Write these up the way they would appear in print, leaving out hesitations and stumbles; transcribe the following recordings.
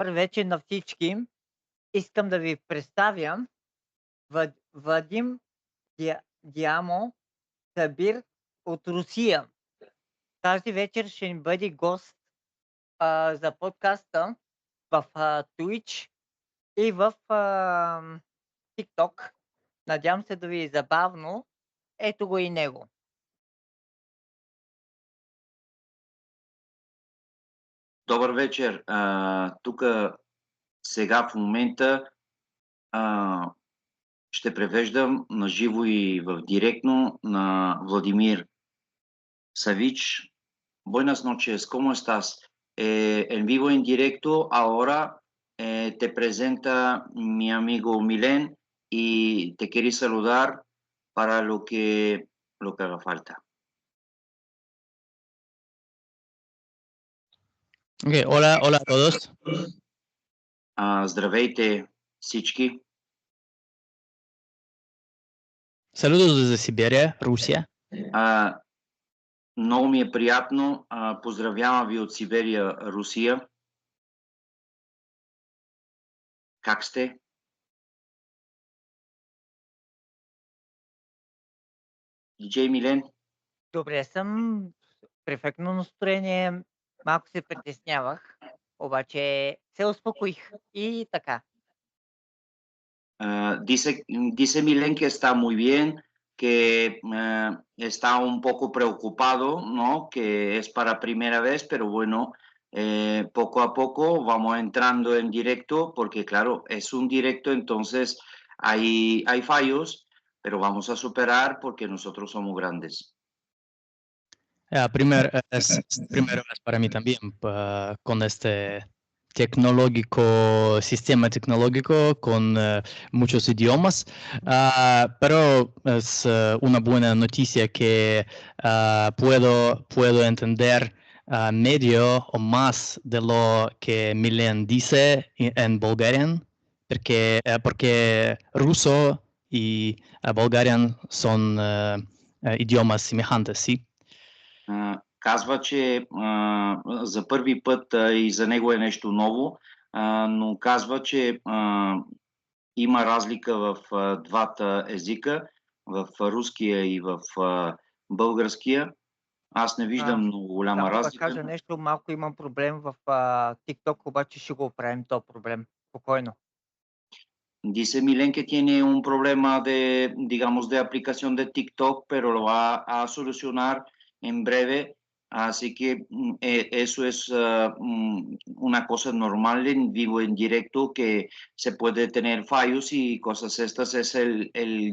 Добър вечер на всички. Искам да ви представя Вадим Дямо Сабир от Русия. Тази вечер ще ни бъде гост за подкаста в Twitch и в TikTok. Надявам се да ви е забавно. Ето го и него. Добър вечер. Тук сега в момента ще превеждам на живо и в директно на Владимир Савич. Buenas noches, ¿cómo estás? En vivo en directo ahora te presenta mi amigo Milen y te quería saludar para lo que haga falta. Okay, hola a todos. Здравейте всички. Saludos desde Siberia, Rusia. Много ми е приятно. Поздравявам ви от Сибирия, Русия. Как сте? Диджей Милен? Добре съм. Перфектно настроение. Малко се притеснявах, обаче се успокоих и така. Dice Milen que está muy bien, que está un poco preocupado, ¿no? Que es para primera vez, pero bueno, poco a poco vamos entrando en directo, porque claro, es un directo, entonces hay fallos, pero vamos a superar porque nosotros somos grandes. Primera vez para mí también con este sistema tecnológico con muchos idiomas, pero es una buena noticia que puedo entender medio o más de lo que Milen dice en bulgarian, porque ruso y bulgarian son idiomas semejantes, ¿sí? Казва, че за първи път и за него е нещо ново, но казва, че има разлика в двата езика, в руския и в българския. Аз не виждам много голяма разлика. Да кажа нещо, малко имам проблем в TikTok, обаче ще го оправим този проблем. Спокойно. Dice Milen que tiene un problema digamos, de aplicación de TikTok, pero lo va a solucionar en breve. Así que eso es una cosa normal en vivo, en directo, que se puede tener fallos y cosas estas. Es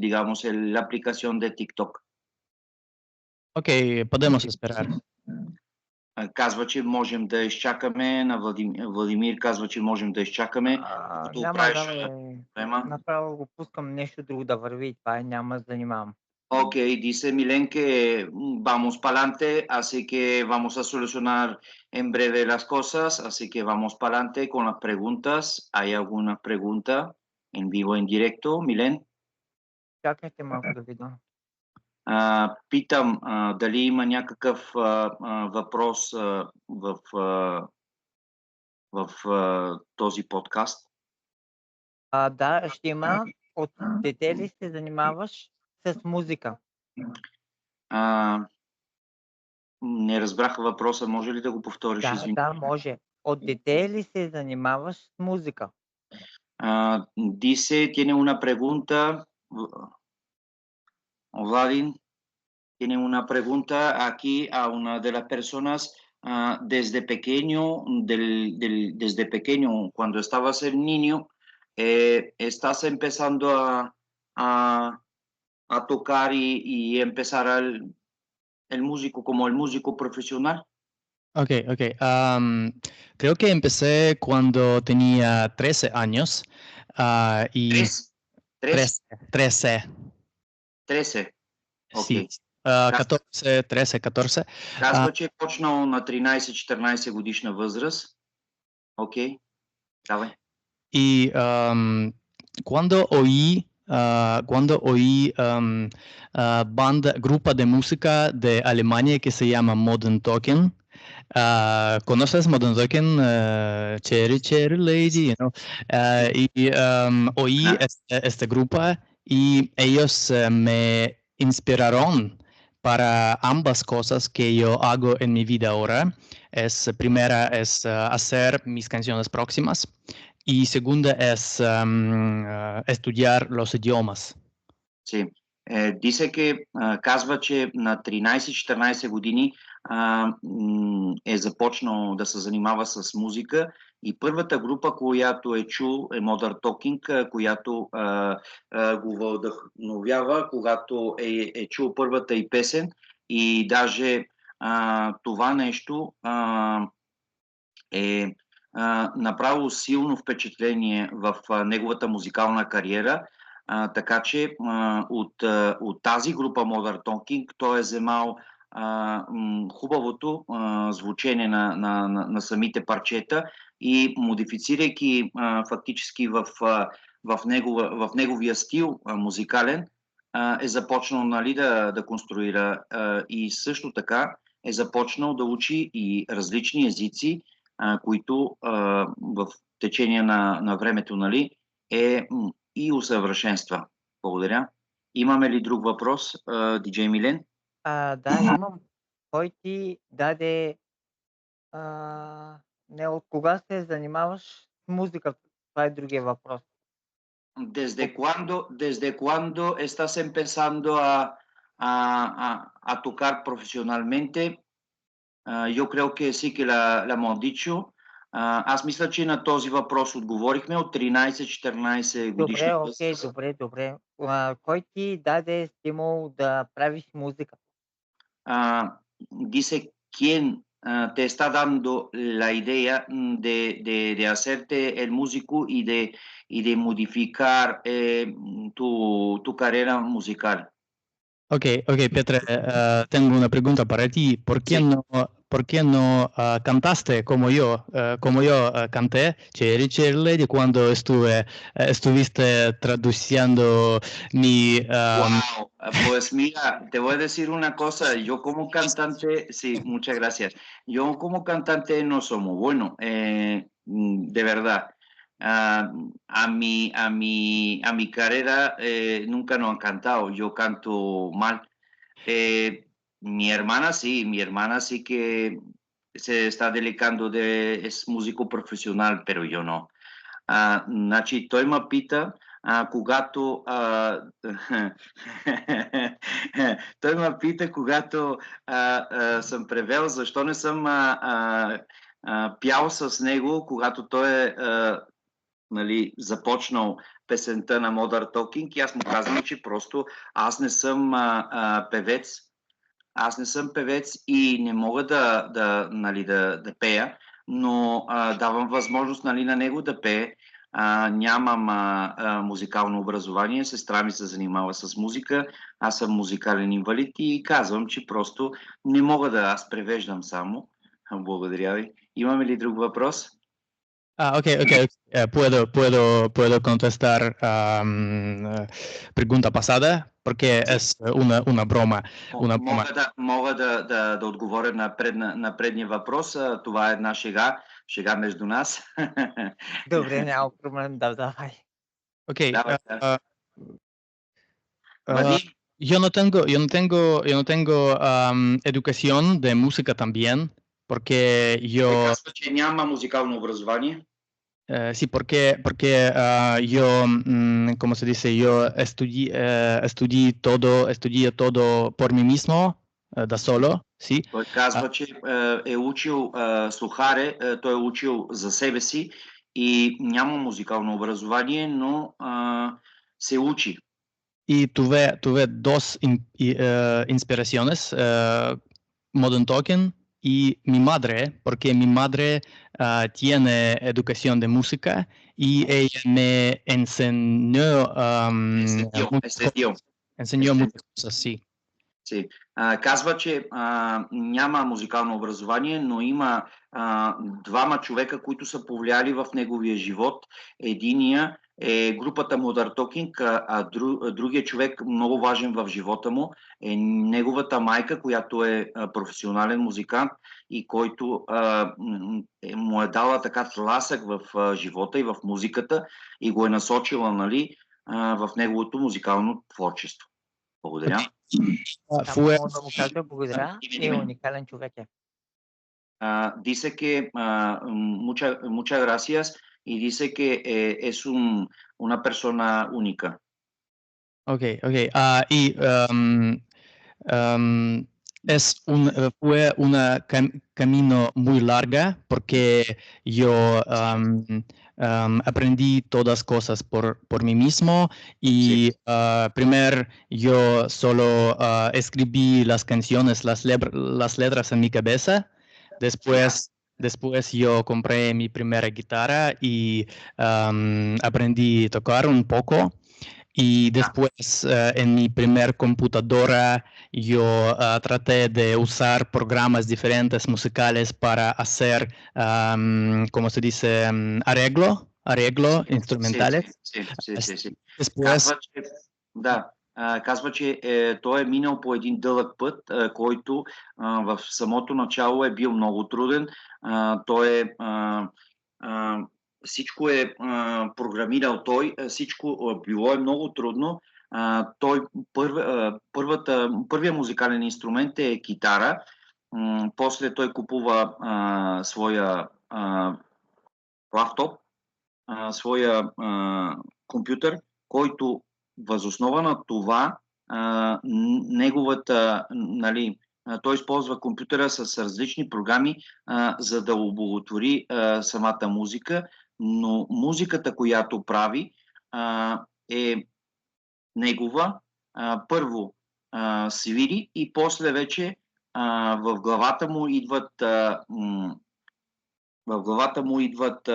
digamos, la aplicación de TikTok. Ok, podemos esperar. Казва, че можем да изчакаме. На Владимир казва, че можем да изчакаме. Направо го пускам нещо друго да върви и това няма да занимавам. Ok, dice Milen que vamos para adelante, así que vamos a solucionar en breve las cosas, así que vamos para adelante con las preguntas. ¿Hay alguna pregunta en vivo, en directo, Milen? Чакайте малко да видя. Питам дали има някакъв въпрос в този подкаст. Да, ще има. От дете ли се занимаваш с музика? Не разбрах въпроса. Може ли да го повториш? Да, може. От дете ли се занимаваш с музика? Dice, tiene una pregunta. Vladin tiene una pregunta aquí a una de las personas. Desde pequeño, cuando estabas el niño, estás empezando a tocar y empezar el músico como el músico profesional. Ok. Creo que empecé cuando tenía 13 años. Y 13. 13. Okay. Sí. 14. Казва, че е почнал на 13-14 годишна възраст. Окей. Давай. Y cuando oí grupo de música de Alemania que se llama Modern Talking, ¿Conoces Modern Talking? Cherry Cherry Lady, you know? Oí este grupo y ellos me inspiraron para ambas cosas que yo hago en mi vida ahora. Primera es hacer mis canciones próximas y segunda es estudiar los idiomas. Sí. Дисе ке казва, че на 13-14 години е започнал да се занимава с музика и първата група, която е чул, е Modern Talking, която го вдъхновява, когато е чул първата и песен и даже това нещо е направило силно впечатление в неговата музикална кариера. Така че от тази група Modern Talking той е вземал хубавото звучение на самите парчета и модифицирайки фактически в неговия стил музикален, е започнал, нали, да конструира и също така е започнал да учи и различни езици, които в течение на времето, нали, е и усъвършенства. Благодаря. Имаме ли друг въпрос, диджей Милен? Да, имам. Кой ти даде... не, от кога се занимаваш с музика? Това е другия въпрос. ¿Desde cuándo estás empezando a tocar profesionalmente? Yo creo que sí que la hemos dicho. Аз мисля, че на този въпрос отговорихме от 13-14 годишни. Добре. Кой ти даде стимул да правиш музика? Dice, ¿quién te está dando la idea de hacerte el músico y de modificar tu carrera musical? Ok, Petre, tengo una pregunta para ti. ¿Por qué no cantaste como yo canté Cherry Cherry Lady cuando estuviste traduciendo mi... Wow, pues mira, te voy a decir una cosa, yo como cantante, sí, muchas gracias. Yo como cantante no soy muy bueno, de verdad. A mi carrera nunca no han cantado, yo canto mal. Mi hermana sí que se está dedicando es músico profesional, pero yo no. Значи, той ме пита, когато той ме пита, когато съм превел, защо не съм пял с него, когато той е нали, започнал песента на Modern Talking и аз му казвам, че просто аз не съм певец. Аз не съм певец и не мога да пея, но давам възможност, нали, на него да пее. Нямам музикално образование, сестра ми се занимава с музика, аз съм музикален инвалид и казвам, че просто не мога аз превеждам само. Благодаря ви. Имаме ли друг въпрос? Ok. Puedo contestar pregunta pasada porque es una broma. Мога да отговоря на предния въпрос. Това е една шега между нас. Добре, няма проблем, давай. Ok. Вадим. Yo no tengo educación de música también, porque yo... Казва, че няма музикално образование. Sí, porque yo, ¿cómo se dice? Yo estudié todo por mí mismo, da solo, sí. Той казва, че е учил слухаре, той е учил за себе си и няма музикално образование, но се учи. Y tuve dos inspiraciones, Modern Talking y mi madre, porque mi madre tiene educación de música y ella me enseñó muchas cosas, sí. Sí. Казва, че няма музикално образование, но има двама човека, които са повлияли в неговия живот. Единия е групата Modern Talking, другия човек, много важен в живота му, е неговата майка, която е професионален музикант и който му е дала така тласък в живота и в музиката и го е насочила, нали, в неговото музикално творчество. Благодаря. Само мога да му кажа благодаря и уникален човек е. Dice que muchas gracias y dice que es una persona única. Ok. Y fue un camino muy larga porque yo aprendí todas cosas por mí mismo y primero yo solo escribí las canciones, las letras en mi cabeza. Después yo compré mi primera guitarra y aprendí a tocar un poco. Y después en mi primer computadora yo traté de usar programas diferentes musicales para hacer, ¿cómo se dice? Arreglo instrumentales. Sí. Después... Казва, че той е минал по един дълъг път, който в самото начало е бил много труден. Всичко е програмирал той, всичко било е много трудно. Първия музикален инструмент е китара, после той купува своя лаптоп, своя компютър, който възоснова на това нали, той използва компютъра с различни програми, за да обогатори самата музика, но музиката, която прави, е негова. Първо свири и после вече в главата му идват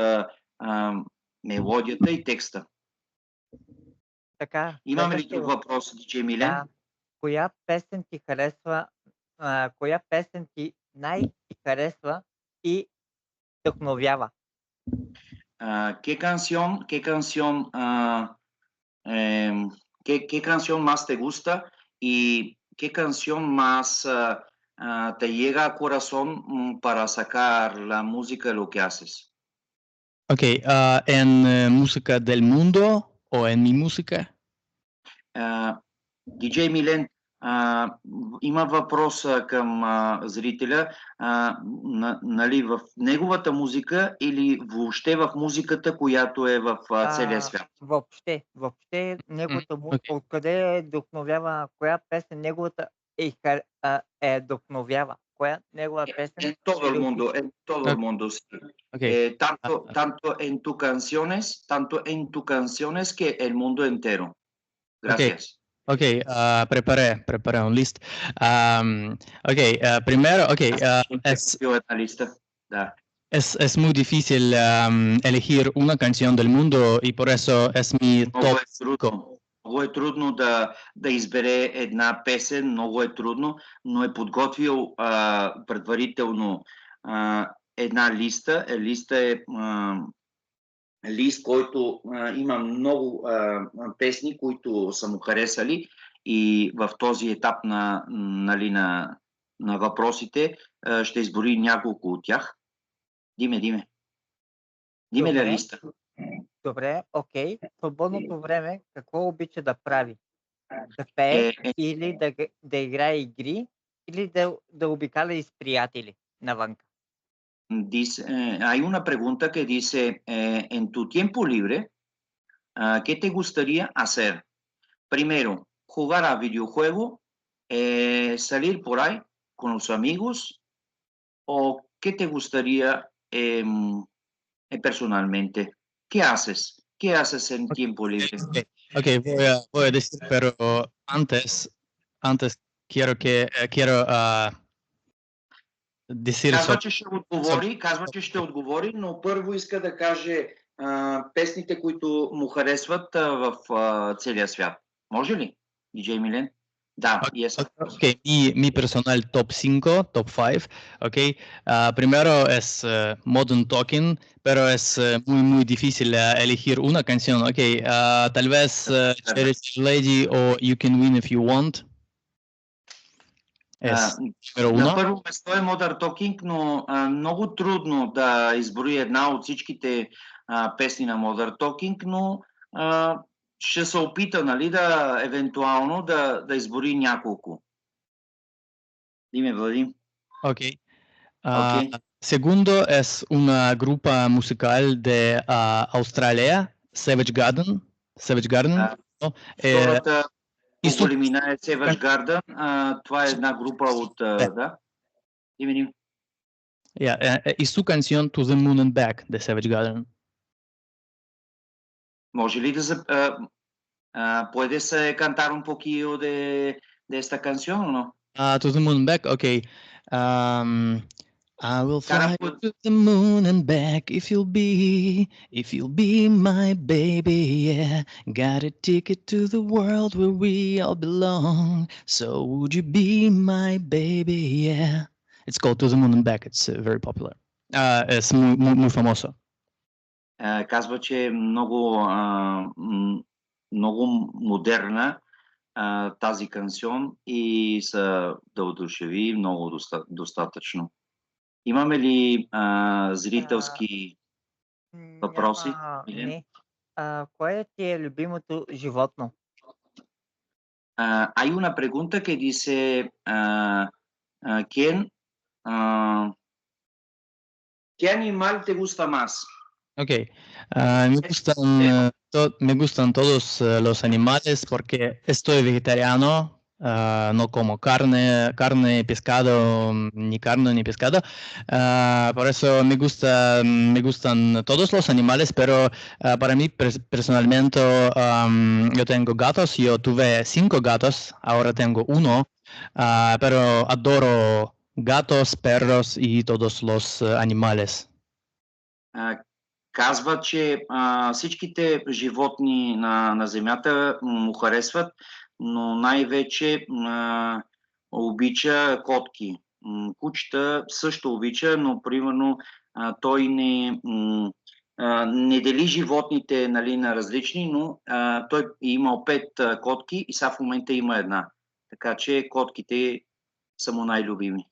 мелодията и текста. Така, Имаме ли друг въпрос, диджей Милен? Да. Коя песен ти харесва, коя песен ти най-харесва и вдъхновява? ¿Qué canción más te gusta y qué canción más te llega al corazón para sacar la música de lo que haces? Ok, ¿en música del mundo o en mi música? Диджей Милен, има въпрос към зрителя, нали, в неговата музика или въобще в музиката, която е в целия свят? Въобще неговата музика, откъде вдъхновява, коя песен неговата вдъхновява? Коя негова песен? En todo el mundo, sí. Okay. Tanto en tus canciones que el mundo entero. Gracias. Ok, preparé un list. Primero, es muy difícil elegir una canción del mundo y por eso es mi top. Много е трудно да избере една песен, много е трудно, но е подготвил предварително една листа. Листа е лист, който има много песни, които са му харесали и в този етап на въпросите ще избори няколко от тях. Диме ли листа? Добре, окей. Свободното време какво обича да прави? Да пее или да играе игри или да обикаля из приятели навънка? Hay una pregunta que dice, en tu tiempo libre, ¿qué te gustaría hacer? Primero, jugar a videojuego, salir por ahí con los amigos, o ¿qué te gustaría personalmente? ¿Qué haces? ¿Qué haces en tiempo libre? Ok, voy a decir, pero antes quiero decir... Казва, че ще отговори, но първо иска да каже песните, които му харесват в целия свят. Може ли, диджей Милен? Да, yes. Ok, mi personal top 5, top 5, ok. Primero es Modern Talking, pero es muy difícil elegir una canción, ok. Tal vez Cherish Lady o You Can Win If You Want. Número На uno. първо место е Modern Talking, но много трудно да изброи една от всичките песни на Modern Talking, но ще се опита, нали, евентуално да избори няколко. Dime, Владим. Ok. Ok. Segundo es una grupa musical de Australia, Savage Garden. ¿No? Втората и по су- големина е Savage Garden. Това е една група от... да. Dime. Y su canción To the Moon and Back de Savage Garden. Може ли puedes cantar un poquillo de esta canción o no? To the Moon and Back, okay. I will fly Cara, to the moon and back if you'll be my baby, yeah. Got a ticket to the world where we all belong. So would you be my baby, yeah. It's called To the Moon and Back. It's very popular. Es muy famoso. Казва, че е много модерна тази канцион и са да одушеви много достатъчно. Имаме ли зрителски въпроси? Не. Кое ти е любимото животно? Hay una pregunta que dice ¿qué animal te gusta más? Ok, me gustan todos los animales porque estoy vegetariano, no como carne, pescado, ni carne ni pescado. Por eso me gustan todos los animales, pero para mí personalmente yo tengo gatos, yo tuve 5 gatos, ahora tengo 1, pero adoro gatos, perros y todos los animales. Казва, че всичките животни на Земята му харесват, но най-вече обича котки. Кучета също обича, но примерно той не дели животните, нали, на различни, но той е имал 5 котки и сега в момента има една. Така че котките са му най-любими.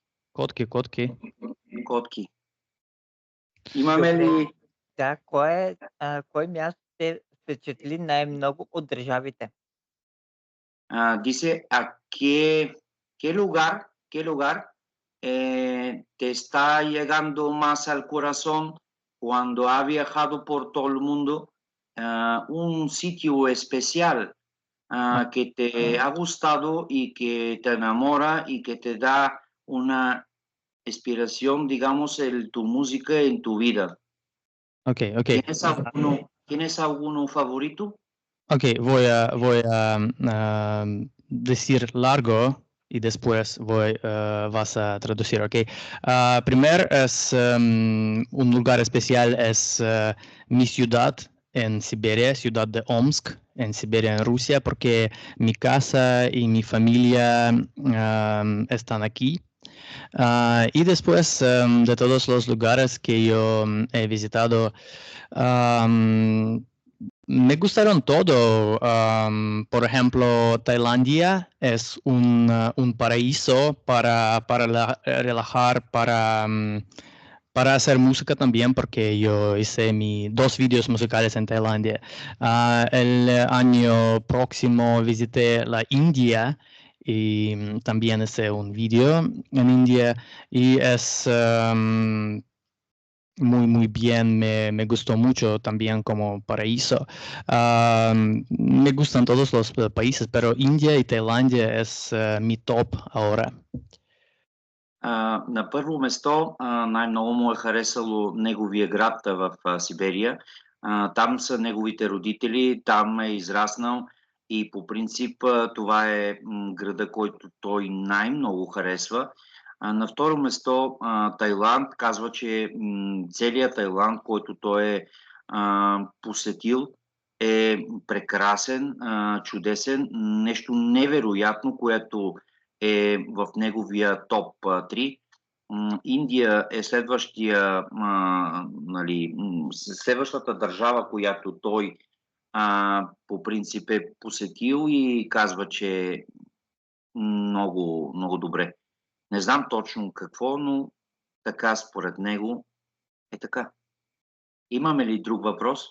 Котки. Имаме ли... Да, кой място те впечатли най-много от държавите? Dice, ¿qué lugar te está llegando más al corazón cuando ha viajado por todo el mundo? Un sitio especial que te ha gustado y que te enamora y que te da una inspiración, digamos, en tu música, en tu vida. Okay. ¿Tienes alguno favorito? Ok, voy a decir largo y después vas a traducir, ok. Primero es un lugar especial, es mi ciudad en Siberia, ciudad de Omsk, en Siberia, en Rusia, porque mi casa y mi familia están aquí. Y después de todos los lugares que yo he visitado, me gustaron todo. Por ejemplo, Tailandia es un paraíso para relajar, para hacer música también, porque yo hice 2 videos musicales en Tailandia. El año próximo visité la India y también hice un video en India y es... muy bien, me gustó mucho también como paraíso. Me gustan todos los países, pero India y Tailandia es mi top ahora. На първо место най-много му е харесало неговия град в Сибирия. Там са неговите родители, там е израснал и по принцип това е града, който той най-много харесва. На второ место Тайланд, казва, че целият Тайланд, който той е посетил, е прекрасен, чудесен, нещо невероятно, което е в неговия топ 3. Индия е следващата държава, която той по принцип е посетил и казва, че е много, много добре. Не знам точно какво, но така според него е така. Имаме ли друг въпрос?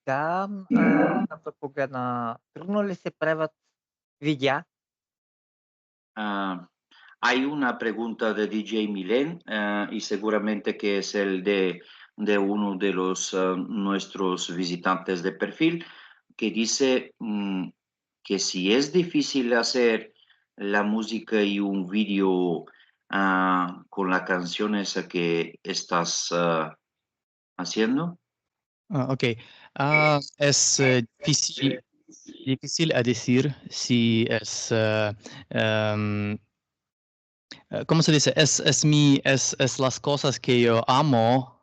Да, да погледна. Трудно ли се правят видеа? Hay una pregunta de DJ Milen y seguramente que es el de uno de los nuestros visitantes de perfil, que dice que si es difícil hacer la música y un vídeo con la canción esa que estás haciendo. Ok. Es difícil a decir si es, ¿cómo se dice? Es las cosas que yo amo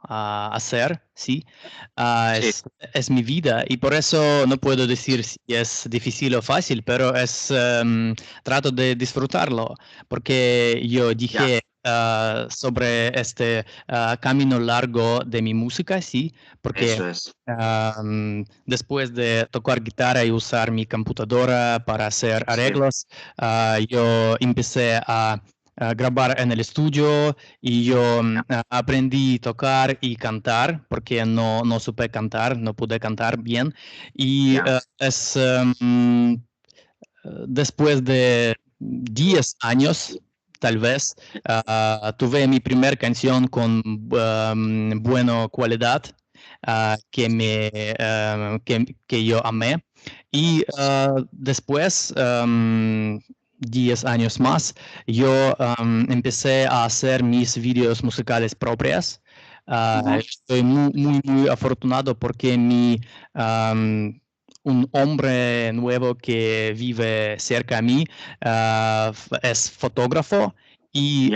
hacer, ¿sí? Sí. Es mi vida y por eso no puedo decir si es difícil o fácil, pero trato de disfrutarlo, porque yo dije sobre este camino largo de mi música, sí, porque Eso es. después de tocar guitarra y usar mi computadora para hacer arreglos, yo empecé a grabar en el estudio y yo aprendí a tocar y cantar porque no supe cantar, no pude cantar bien y después de 10 años tal vez tuve mi primer canción con buena calidad que yo amé y después 10 años más, yo empecé a hacer mis videos musicales propias. Estoy muy afortunado porque un hombre nuevo que vive cerca de mí es fotógrafo y,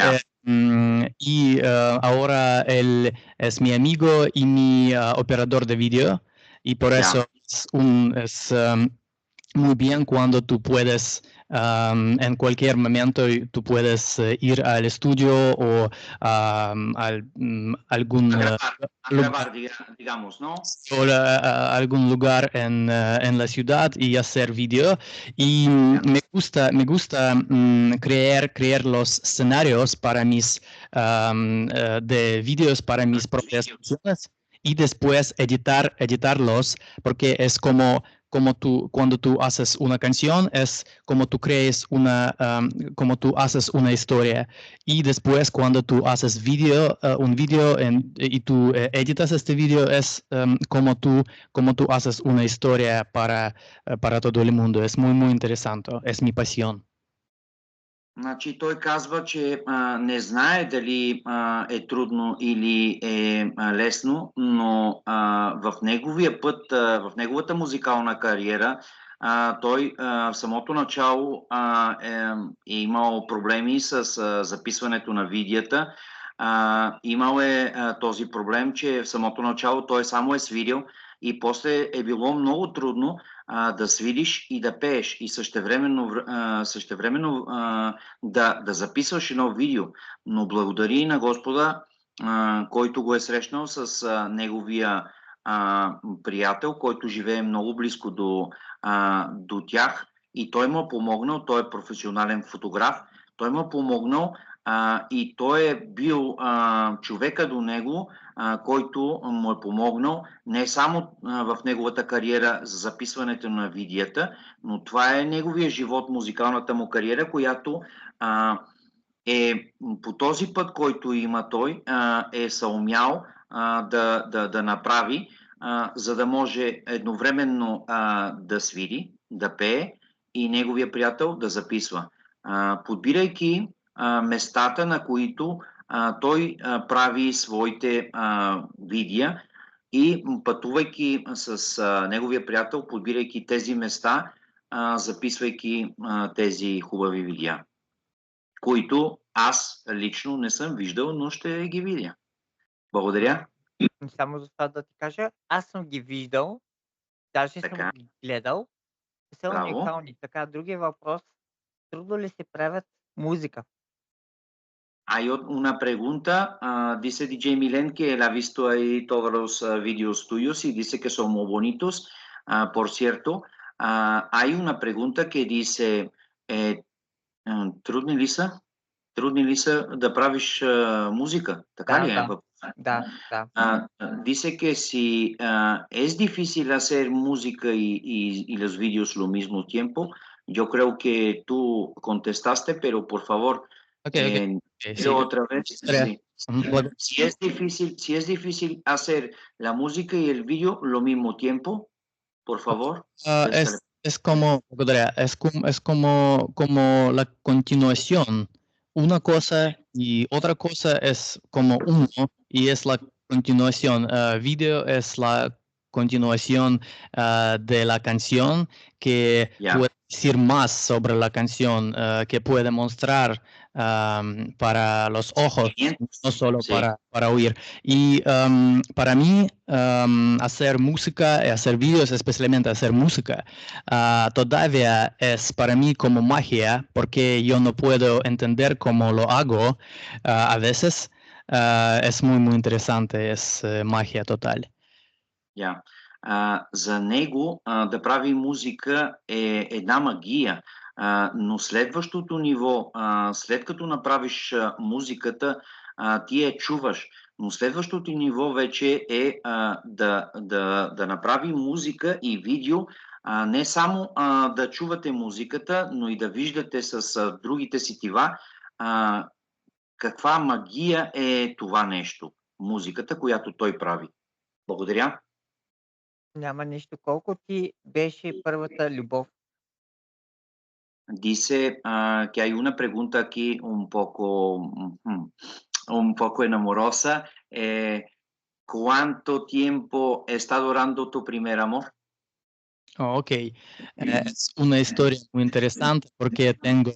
ahora él es mi amigo y mi operador de video y por eso es muy bien cuando tú puedes en cualquier momento tú puedes ir al estudio o algún grabar, digamos, ¿no? O algún lugar en la ciudad y hacer video y me gusta crear los escenarios para mis de videos para mis propias canciones y después editarlos porque es como cuando tú haces una canción es como tú crees como tú haces una historia y después cuando tú haces un video y tú editas este video es como tú haces una historia para todo el mundo. Es muy interesante. Es mi pasión. Значи той казва, че не знае дали е трудно или е лесно, но в неговия път, в неговата музикална кариера, той в самото начало е имал проблеми с записването на видеята. Имал е този проблем, че в самото начало той само е свирил и после е било много трудно да свириш и да пееш и същевременно да записваш едно видео. Но благодари на Господа, който го е срещнал с неговия приятел, който живее много близко до тях и той му е помогнал, той е професионален фотограф, той му е помогнал и той е бил човека до него, който му е помогнал не само в неговата кариера за записването на видеята, но това е неговия живот, музикалната му кариера, която е по този път, който има той, е съумял да направи, за да може едновременно да свири, да пее и неговия приятел да записва. Подбирайки местата, на които той прави своите видеа и пътувайки с неговия приятел, подбирайки тези места, записвайки тези хубави видеа, които аз лично не съм виждал, но ще ги видя. Благодаря. Само за това да ти кажа, аз съм ги виждал Даже съм Така, ги гледал. Са браво. уникални. Така, другия въпрос. Трудно ли се правят музика? Una pregunta, dice DJ Milen que él ha visto ahí todos los vídeos tuyos y dice que son muy bonitos. Por cierto, hay una pregunta que dice, трудно ли са да правиш музика? Така Да, ли е? да, да. Dice que si es difícil hacer música y los vídeos lo mismo tiempo, yo creo que tú contestaste, pero por favor, Ok, dilo sí. otra vez. Historia. Sí. Luego, Si es difícil hacer la música y el vídeo lo mismo tiempo, por favor. es como, благодаря, es como la continuación. Una cosa y otra cosa es como uno y es la continuación. Video es la continuación de la canción que Ya. puede decir más sobre la canción, que puede mostrar para los ojos, no solo Sí. para oír. Y para mí, hacer música, hacer vídeos, especialmente hacer música, todavía es para mí como magia, porque yo no puedo entender cómo lo hago. A veces es muy, muy interesante, es magia total. Yeah. За него да прави музика е една магия, но следващото ниво, след като направиш музиката, ти я чуваш, но следващото ниво вече е да направи музика и видео, не само да чувате музиката, но и да виждате с другите сетива каква магия е това нещо, музиката, която той прави. Благодаря. Няма нищо. Колко ти беше първата любов? Dice que hay una pregunta aquí un poco enamorosa. ¿Cuánto tiempo está durando tu primer amor? Oh, ok. Es una historia muy interesante porque tengo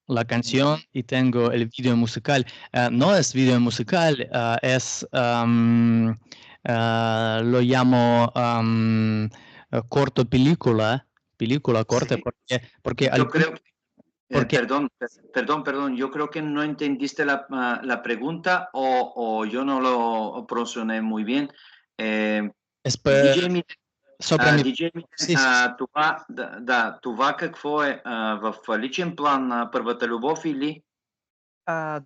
la canción y tengo el video musical. No es video musical, es, lo llamo corto película corta, Sí. porque Yo creo, porque perdón, yo creo que no entendiste la pregunta o yo no lo pronuncié muy bien. es DJ sobre mi... DJ, Sí, това какво е? В личен план първата любов или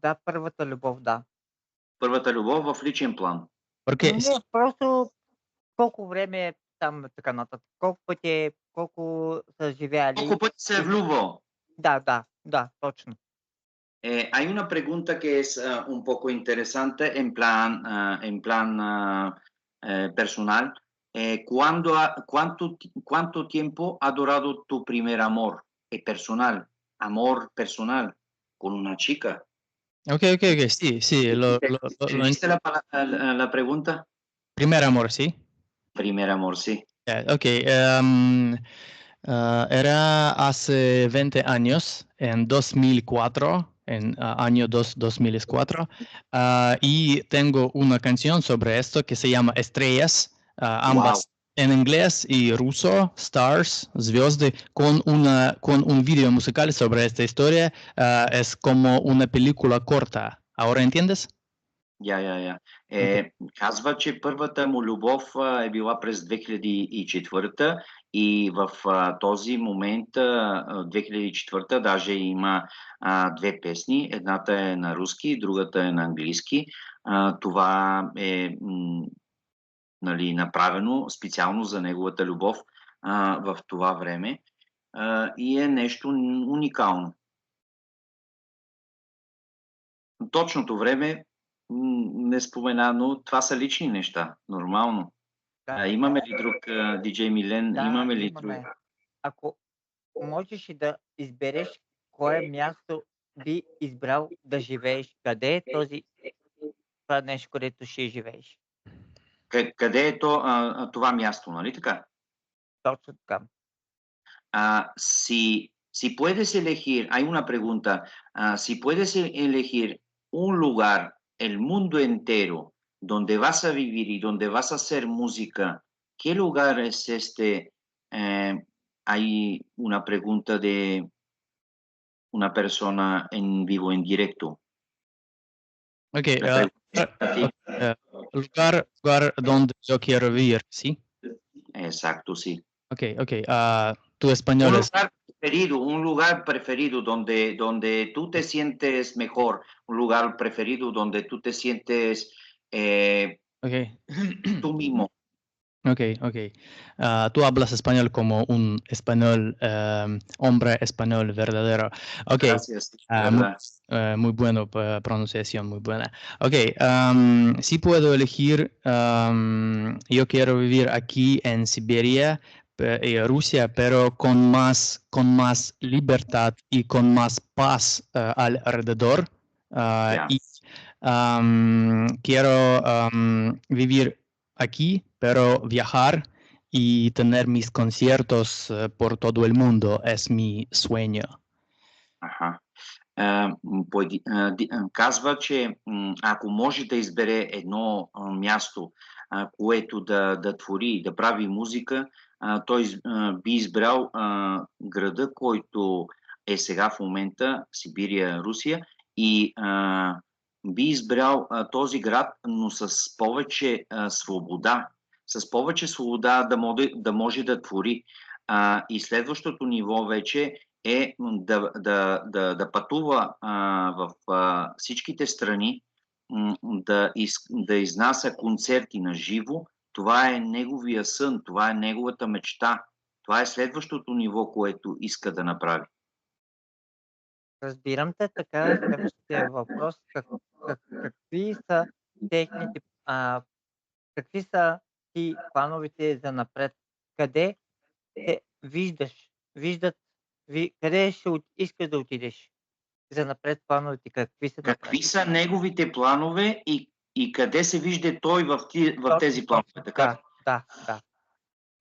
Да, първата любов, да. първата любов в личен план? porque Не, просто колко време е там така нататък. Колко са живеали. Колко пъти се е влюбвал? Да, точно. Hay una pregunta que es un poco interesante en plan personal. ¿Cuánto tiempo ha durado tu primer amor personal? Amor personal con una chica. ok, sí, ¿Entendiste la pregunta? primer amor, sí. Primer amor, sí. Ok, era hace 20 años, en 2004, en año 2004, y tengo una canción sobre esto que se llama Estrellas, ambas en inglés y ruso, Stars, звезды, con un video musical sobre esta historia. Es como una película corta. ¿Ahora entiendes? Я. Ok. Казва, че първата му любов е била през 2004 и в този момент, 2004 даже има две песни. Едната е на руски, другата е на английски. Това е нали, направено специално за неговата любов в това време и е нещо уникално. Точното време не спомена, но това са лични неща. Нормално. Да. Имаме ли друг диджей Милен? Да, имаме ли имаме. друг? Ако можеш да избереш кое място би избрал да живееш, къде е това нещо, където ще живееш? Къде е това място, нали така? Точно така. Si puedes elegir, hay una pregunta, si puedes elegir un lugar, el mundo entero, donde vas a vivir y donde vas a hacer música, ¿qué lugar es este? Hay una pregunta de una persona en vivo, en directo. Ok, La pregunta a ti. lugar donde yo quiero vivir, ¿sí? Exacto, sí. Ok. Tu español es... Un lugar preferido donde tú te sientes mejor, un lugar preferido donde tú te sientes Ok. tú mismo. Ok. Tú hablas español como un español, hombre español verdadero. Ok. Gracias, Muy, verdad. muy bueno, pronunciación muy buena. Ok, si puedo elegir, yo quiero vivir aquí en Siberia, Rusia, pero con más libertad y con más paz alrededor. Ya. Y quiero vivir aquí, pero viajar y tener mis conciertos por todo el mundo es mi sueño. Аха. Казва, че ако може да избере едно място, което да твори, да прави музика, той би избрал града, който е сега в момента, Сибирия, Русия, и би избрал този град, но с повече свобода. С повече свобода да може да твори. И следващото ниво вече е да пътува в всичките страни, да изнася концерти на живо. Това е неговия сън, това е неговата мечта. Това е следващото ниво, което иска да направи. Разбирам те така. Следващия въпрос. Какви са техните, какви са ти плановете за напред? Къде се виждаш? Къде искаш да отидеш? За напред плановете какви са напред? Какви са неговите планове и къде се вижда той в тези планове? Така? Да.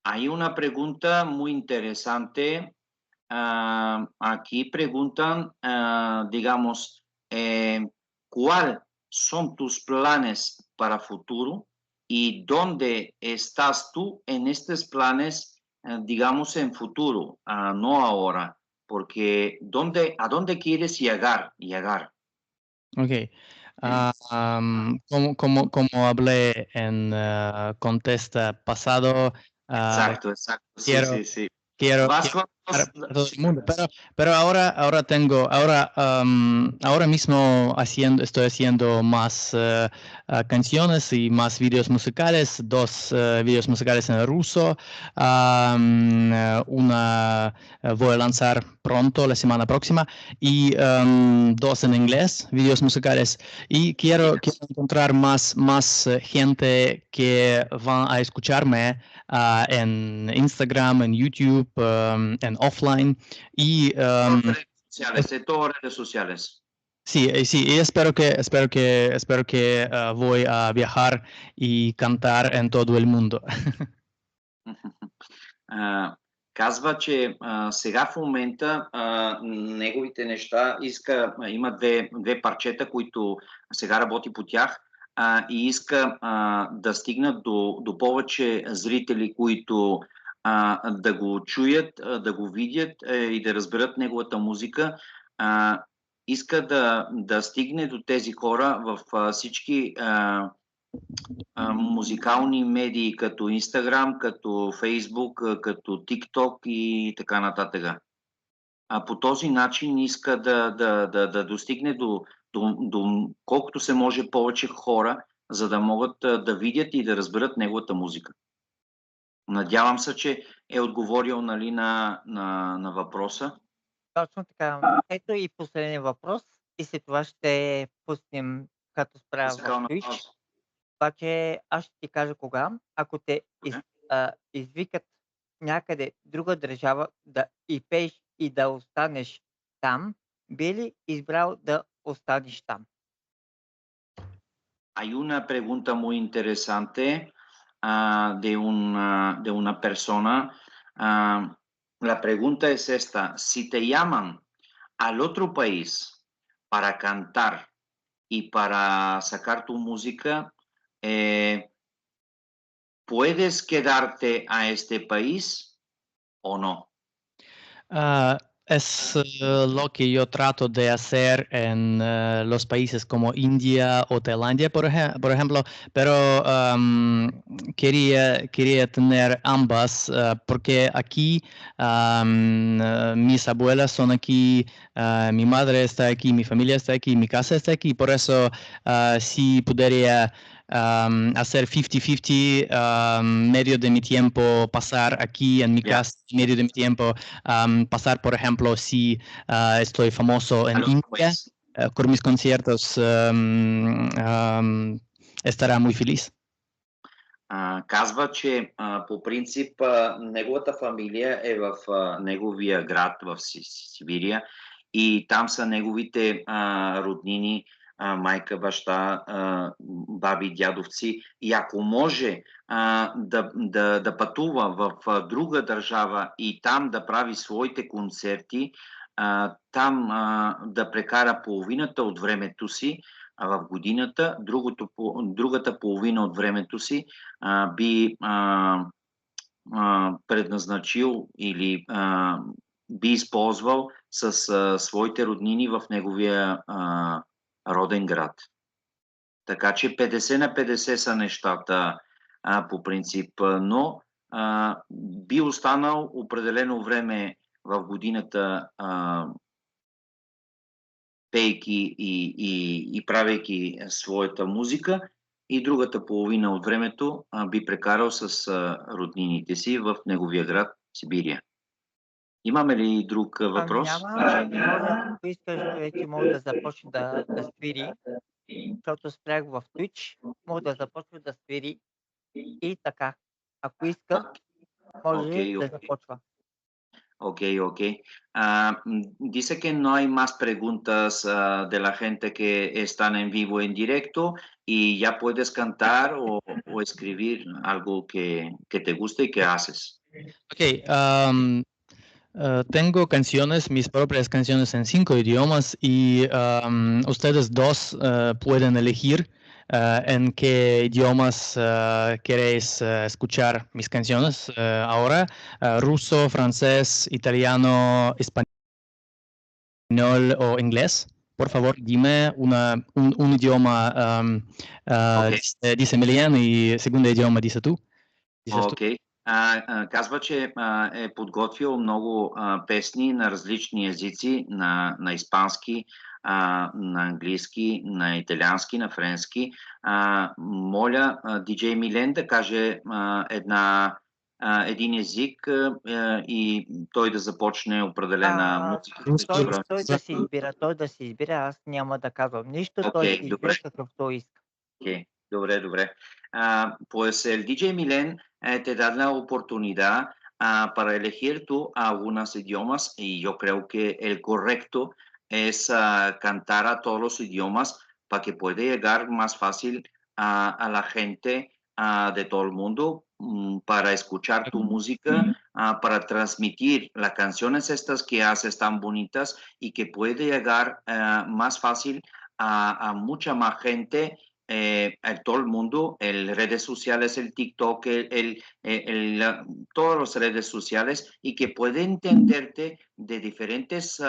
Hay una pregunta muy interesante. Aquí preguntan, digamos, ¿cuáles son tus planes para futuro y dónde estás tú en estos planes, digamos, en futuro, no ahora? Porque ¿a dónde quieres llegar? Ok. Como hablé en contesta pasado, Exacto, sí, quiero, sí, sí. quiero Vas con para todo el mundo, pero ahora mismo estoy haciendo más canciones y más videos musicales, 2 videos musicales en ruso, voy a lanzar pronto, la semana próxima, y 2 en inglés, videos musicales, y quiero encontrar más gente que van a escucharme en Instagram, en YouTube, en offline y de todas redes sociales. sí, y espero que voy a viajar y cantar en todo el mundo. Казва, че сега в момента неговите неща има две парчета, които сега работи по тях и иска да стигнат до повече зрители, които да го чуят, да го видят и да разберат неговата музика. Иска да стигне до тези хора в всички музикални медии като Instagram, като Facebook, като TikTok и така нататък. По този начин иска да достигне до колкото се може повече хора, за да могат да видят и да разберат неговата музика. Надявам се, че е отговорил на въпроса. Точно така. Ето и последния въпрос и след това ще пуснем като справя в Twitch. Обаче аз ще ти кажа кога, ако те извикат някъде друга държава и пееш и да останеш там, би ли избрал да останеш там? Hay una pregunta muy interesante de una persona. La pregunta es esta: si te llaman al otro país para cantar y para sacar tu música, ¿puedes quedarte a este país o no? Es lo que yo trato de hacer en los países como India o Tailandia, por ejemplo, pero quería tener ambas porque aquí mis abuelas son aquí, mi madre está aquí, mi familia está aquí, mi casa está aquí, por eso si pudiera hacer 50-50, medio de mi tiempo pasar aquí en mi casa, medio de mi tiempo pasar, por ejemplo, si estoy famoso en India con mis conciertos, estará muy feliz. Казва, че по принцип неговата фамилия е в неговия град в Сибирия и там са неговите роднини, майка, баща, баби, дядовци. И ако може да пътува в друга държава и там да прави своите концерти, там да прекара половината от времето си в годината, другата половина от времето си би предназначил или би използвал с своите роднини в неговия роден град. Така че 50 на 50 са нещата по принцип, но би останал определено време в годината пейки и правейки своята музика, и другата половина от времето би прекарал с роднините си в неговия град Сибирия. Имаме ли друг въпрос? Няма. Ако искаш, вече мога да започне да свири, защото спрях в Twitch. Мога да започва да свири и така. Ако иска, може да започва. Ok. Dice que no hay más preguntas de la gente que están en vivo en directo y ya puedes cantar o escribir algo que te guste y que haces. Ok, tengo canciones, mis propias canciones en 5 idiomas y ustedes dos pueden elegir en qué idiomas queréis escuchar mis canciones ahora. Ruso, francés, italiano, español o inglés. Por favor, dime un idioma, dice Melian, y segundo idioma dice tú. Окей. Казва, че е подготвил много песни на различни езици, на испански, на английски, на италиански, на френски. Моля диджей Милен да каже един език и той да започне определена музика. Той да си избира, аз няма да казвам нищо, той си избира какъвто иска. Okay, добре. Pues el DJ Milen te da la oportunidad para elegir tú algunos idiomas y yo creo que el correcto es cantar a todos los idiomas para que pueda llegar más fácil a la gente de todo el mundo para escuchar tu música, para transmitir las canciones estas que haces tan bonitas y que puede llegar más fácil a mucha más gente a todo el mundo, redes sociales, el TikTok, todas las redes sociales y que puede entenderte de diferentes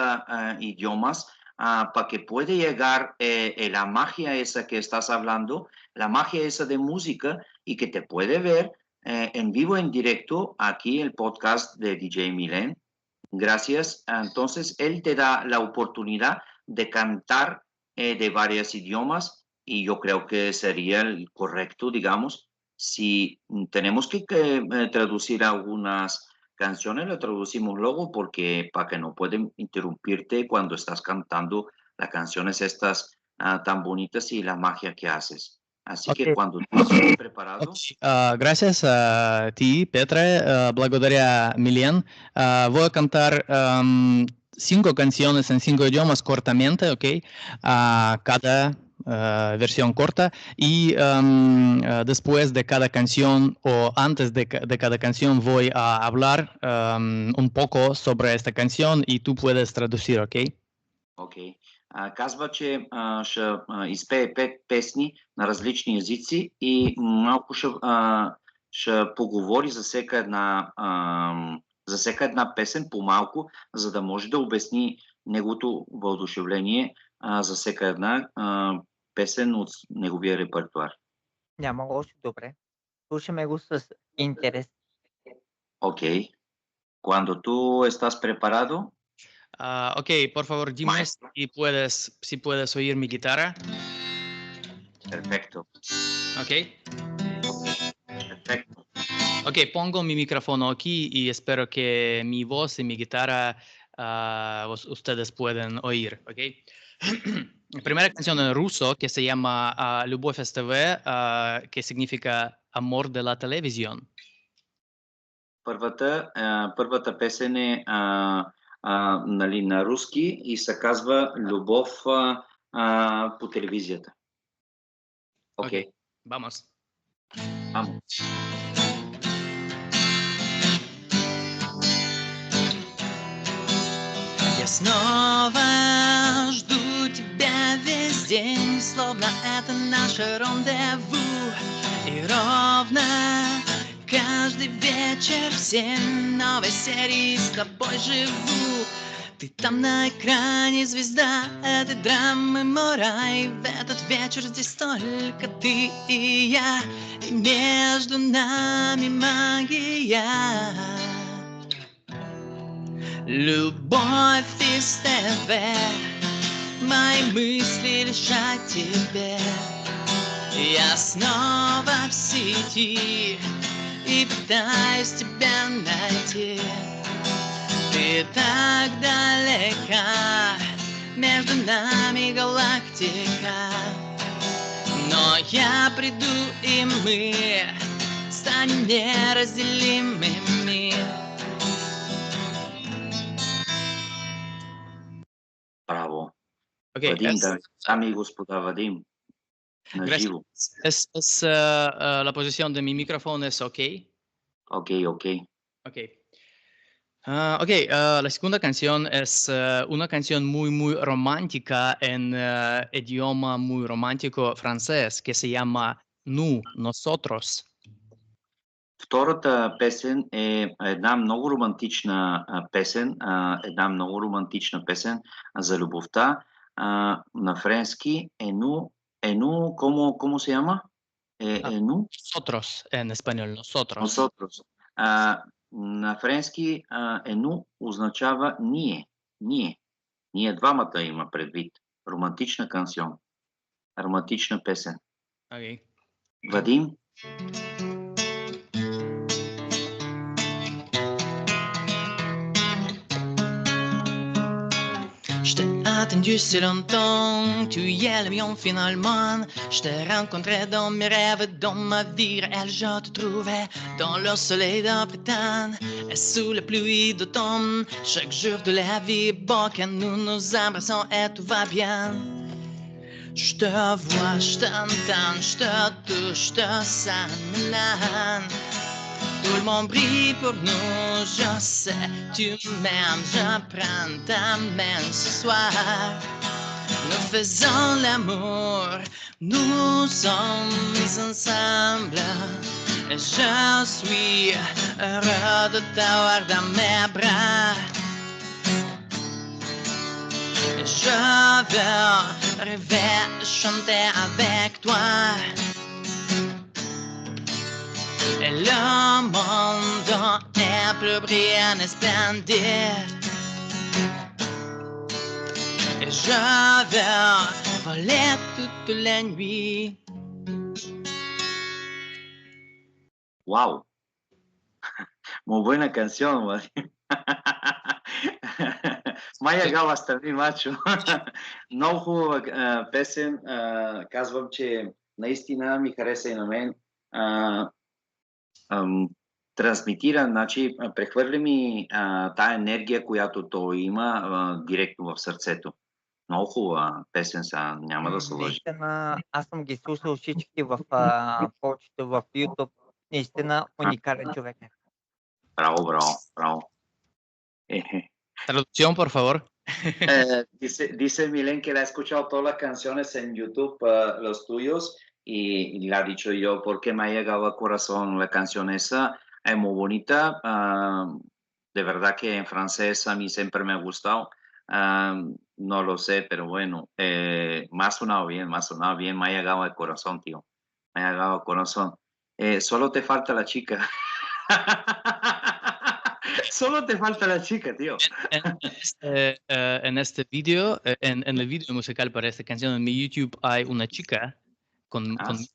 idiomas para que pueda llegar la magia esa que estás hablando, la magia esa de música y que te puede ver en vivo, en directo, aquí el podcast de DJ Milen. Gracias. Entonces, él te da la oportunidad de cantar de varios idiomas y yo creo que sería el correcto, digamos, si tenemos que traducir algunas canciones, lo traducimos luego porque para que no pueden interrumpirte cuando estás cantando las canciones estas tan bonitas y la magia que haces. Así que cuando tú estés preparado. Gracias a ti, Petra. Благодаря, Милен. Voy a cantar 5 canciones en 5 idiomas cortamente, ¿ok? Cada versión corta y después de cada canción o antes de cada canción voy a hablar un poco sobre esta canción y tú puedes traducir, ¿ok? Ok. Казва, че ще изпее 5 песни на различни езици и малко ще ще поговори за всяка една песен по-малко, за да може да обясни неговото въодушевление за всяка една песен от неговия репертуар. Няма лошо, добре. Слушаме го с интерес. Ok. Cuando tú estás preparado, Ok, por favor, dime si puedes oír mi guitarra. perfecto. Ok. Perfecto. Ok, pongo mi micrófono aquí y espero que mi voz y mi guitarra ustedes pueden oír. Ok. Primera canción en ruso que se llama Любовь СТВ, que significa amor de la televisión. Първата песен е нали, на руски и се казва Любов по телевизията. Окей. Okay. Vamos. Vamos. Я снова жду тебя весь день, словно это наше рандеву. И ровно каждый вечер все новые серии с тобой живу. Ты там на экране звезда этой драмы, мой рай. В этот вечер здесь только ты и я, и между нами магия. Любовь из ТВ, мои мысли лишь о тебе. Я снова в сети и пытаюсь тебя найти. Ты так далека, между нами галактика. Но я приду, и мы станем неразделимыми. Браво. Okay, Вадим, дами и господа, Вадим. Gracias. La posición de mi micrófono es ok. Ok. La segunda canción es una canción muy romántica en idioma muy romántico francés que se llama Nous, Nosotros. Втората песен е една много романтична песен за любовта на френски. Ену, ¿cómo se llama? Ену? Nosotros, en español, nosotros. Nosotros. На френски ену означава ние. Ние двамата има предвид. Романтична канцион. Романтична песен. Okay. Вадим? Je t'ai attendu si longtemps, tu y es le mien finalement. Je t'ai rencontré dans mes rêves, dans ma vie réelle, je te trouvais dans le soleil de printemps et sous la pluie d'automne. Chaque jour de la vie est beau quand nous nous embrassons et tout va bien. Je te vois, je t'entends, je te touche, je te sens maintenant. Tout le monde brille pour nous, je sais, tu m'aimes, je prends ta main ce soir. Nous faisons l'amour, nous sommes ensemble. Et je suis heureux de t'avoir dans mes bras. Et je veux rêver, chanter avec toi. Et le monde est plus brillant et splendide. Et je veux voler toute la nuit. Wow. Muy buena canción, Вадим. Майя Гала Ставни Мачо. Много хубава песен. Казвам, че наистина ми хареса и на мен. Трансмитира, значи прехвърли ми тая енергия, която той има директно в сърцето. Много хубава песен са, няма да се лъжи. Наистина, аз съм ги слушал всички в повечето в YouTube. Наистина уникален човек. Bravo. Traducción, por favor. Dice Milen que la ha escuchado todas las canciones en YouTube, los tuyos, y le ha dicho yo, porque me ha llegado al corazón la canción esa, es muy bonita, de verdad que en francés a mí siempre me ha gustado, no lo sé, pero bueno, me ha sonado bien, me ha llegado al corazón, tío, me ha llegado al corazón. Solo te falta la chica. Solo te falta la chica, tío. En este video, en el video musical para esta canción en mi YouTube hay una chica con Sí.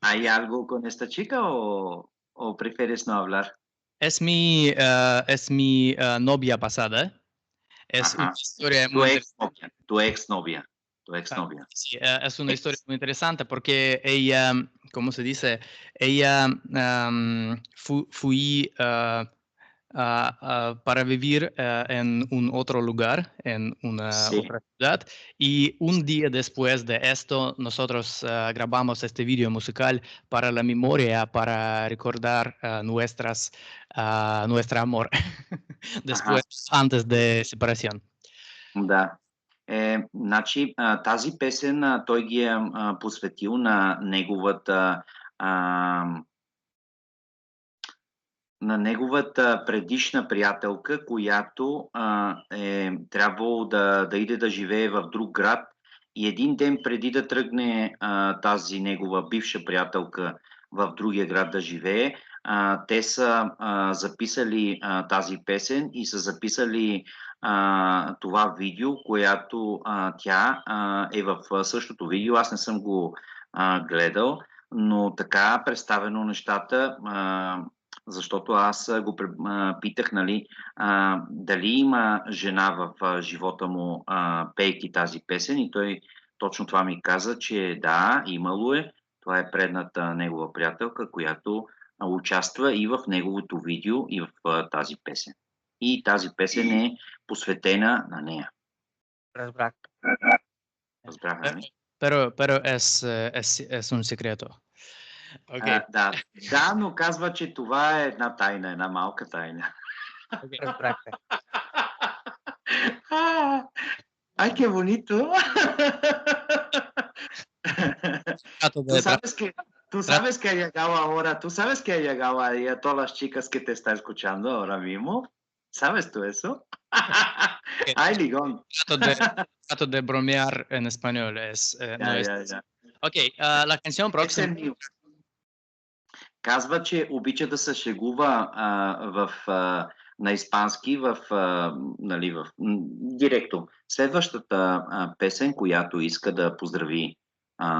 ¿Hay algo con esta chica o prefieres no hablar? Es mi novia pasada. Es una historia Tu muy exnovia, tu exnovia, tu exnovia. Sí, es una historia muy interesante porque ella, ¿cómo se dice? Ella fui para vivir en un otro lugar, en una Sí. otra ciudad, y un día después de esto nosotros grabamos este video musical para la memoria, para recordar nuestro amor después, antes de separación. Да. Значи, тази песен той ги е посветил на неговата предишна приятелка, която е трябвало да иде да живее в друг град и един ден преди да тръгне тази негова бивша приятелка в другия град да живее, те са записали тази песен и са записали това видео, която тя е в същото видео. Аз не съм го гледал, но така представено нещата, защото аз го питах, нали, дали има жена в живота му, пейки тази песен, и той точно това ми каза, че да, имало е. Това е предната негова приятелка, която участва и в неговото видео, и в тази песен. И тази песен е посветена на нея. Разбрах. Разбраха, нали? Pero es un secreto. Okay. Да, но казва, че това е една тайна, една малка тайна. Разбрах. Ay, qué bonito. Tú sabes que ha llegado ahora, tú sabes que ha llegado ahí a todas las chicas que te está escuchando ahora mismo. ¿Sabes tú eso? Ay, ligón. Trato de bromear en español. Ya. Ok, la canción próxima. Казва, че обича да се шегува на испански нали, директно. Следващата песен, която иска да поздрави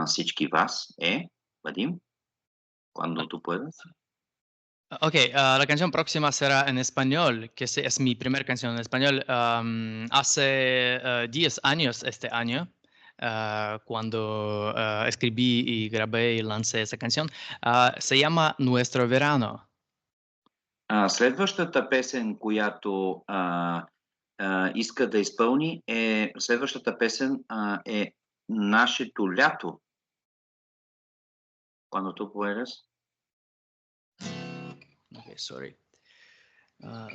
всички вас е, Вадим, cuando tú puedas. Ok, la canción próxima será en español, que es mi primera canción en español. Hace 10 años este año, cuando escribí y grabé y lancé esa canción, se llama Nuestro Verano. Следващата песен, която иска да изпълни, следващата песен е Нашето лято. Cuando tú puedas. Okay, sorry.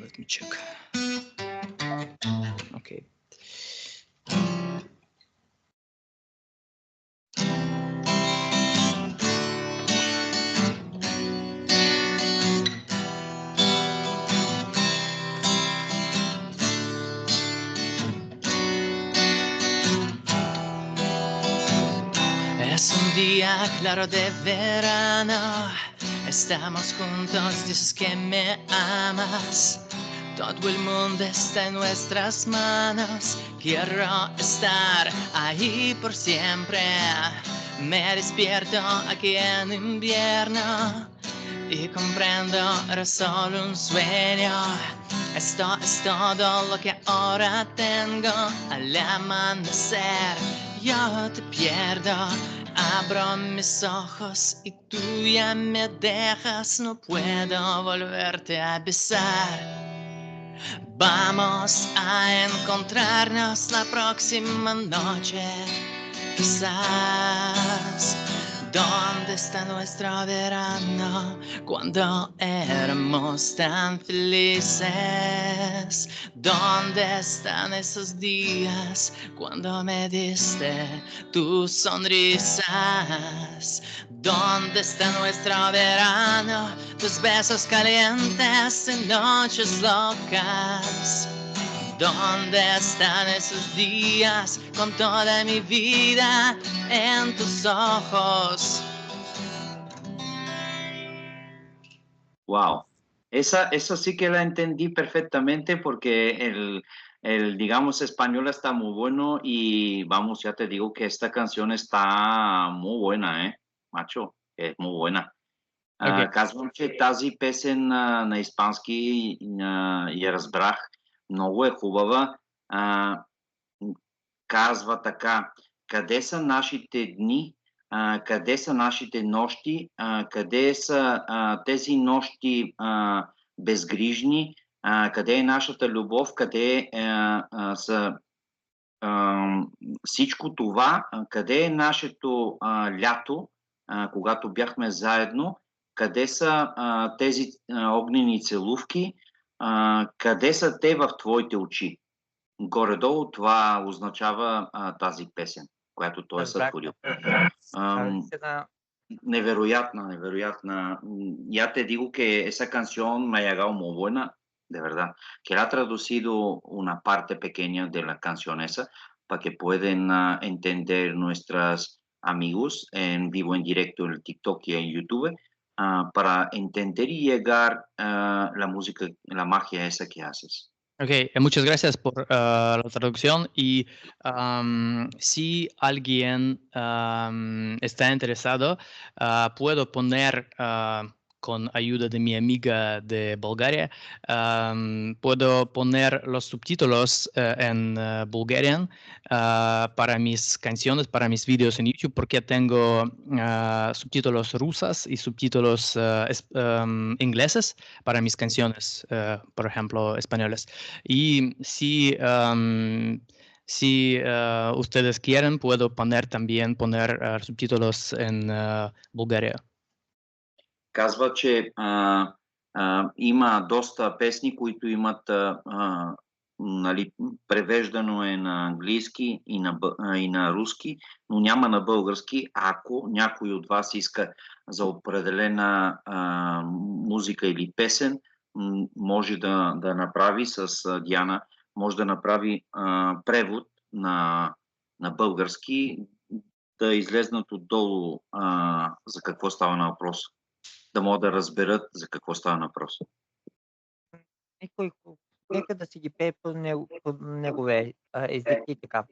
Let me check. Okay. Es un día claro de verano, estamos juntos, dices que me amas. Todo el mundo está en nuestras manos, quiero estar ahí por siempre. Me despierto aquí en invierno y comprendo, era solo un sueño. Esto es todo lo que ahora tengo. Al amanecer yo te pierdo. Abro mis ojos y tú ya me dejas. No puedo volverte a besar. Vamos a encontrarnos la próxima noche. Quizás ¿Dónde está nuestro verano cuando éramos tan felices? ¿Dónde están esos días cuando me diste tus sonrisas? ¿Dónde está nuestro verano, tus besos calientes en noches locas? ¿Dónde están esos días con toda mi vida en tus ojos? Wow, esa sí que la entendí perfectamente porque digamos, español está muy bueno y vamos, ya te digo que esta canción está muy buena, macho, es muy buena. Okay. Казвам, че тази песен на испански я разбрах. Много е хубава. Казва така: къде са нашите дни, къде са нашите нощи, къде са тези нощи безгрижни, къде е нашата любов, къде са всичко това, къде е нашето лято, когато бяхме заедно, къде са тези огнени целувки, къде са те в твоите очи. Горе-долу това означава тази песен, която той е сътворил. Neverroятna. Ya te digo que esa canción me ha llegado muy buena, de verdad. Que la ha traducido una parte pequeña de la canción esa para que puedan entender nuestros amigos en vivo, en directo en TikTok y en YouTube, para entender y llegar la música, la magia esa que haces. Ok, muchas gracias por la traducción y si alguien está interesado, puedo poner con ayuda de mi amiga de Bulgaria, puedo poner los subtítulos en Bulgarian para mis canciones, para mis vídeos en YouTube, porque tengo subtítulos rusas y subtítulos ingleses para mis canciones, por ejemplo, españoles. Y si ustedes quieren, puedo también poner subtítulos en Bulgaria. Казва, че има доста песни, които имат нали, превеждано е на английски и на руски, но няма на български. Ако някой от вас иска за определена музика или песен, може да направи с Диана, може да направи превод на български, да излезнат отдолу за какво става на въпрос. Да могат да разберат за какво става въпрос. Нека да си ги пее по неговия език и така.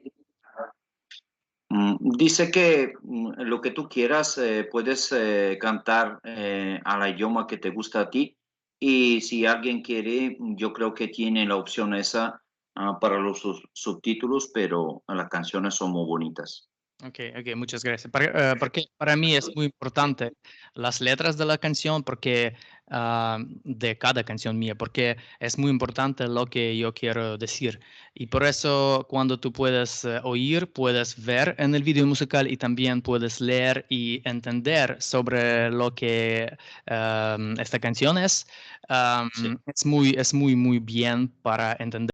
Dice que lo que tú quieras puedes cantar al idioma que te gusta a ti y si alguien quiere, yo creo que tiene la opción esa para los subtítulos, pero las canciones son muy bonitas. Ok, muchas gracias. Porque para mí es muy importante las letras de la canción, porque de cada canción mía, porque es muy importante lo que yo quiero decir. Y por eso cuando tú puedes oír, puedes ver en el video musical y también puedes leer y entender sobre lo que esta canción es. Sí. Es muy bien para entender.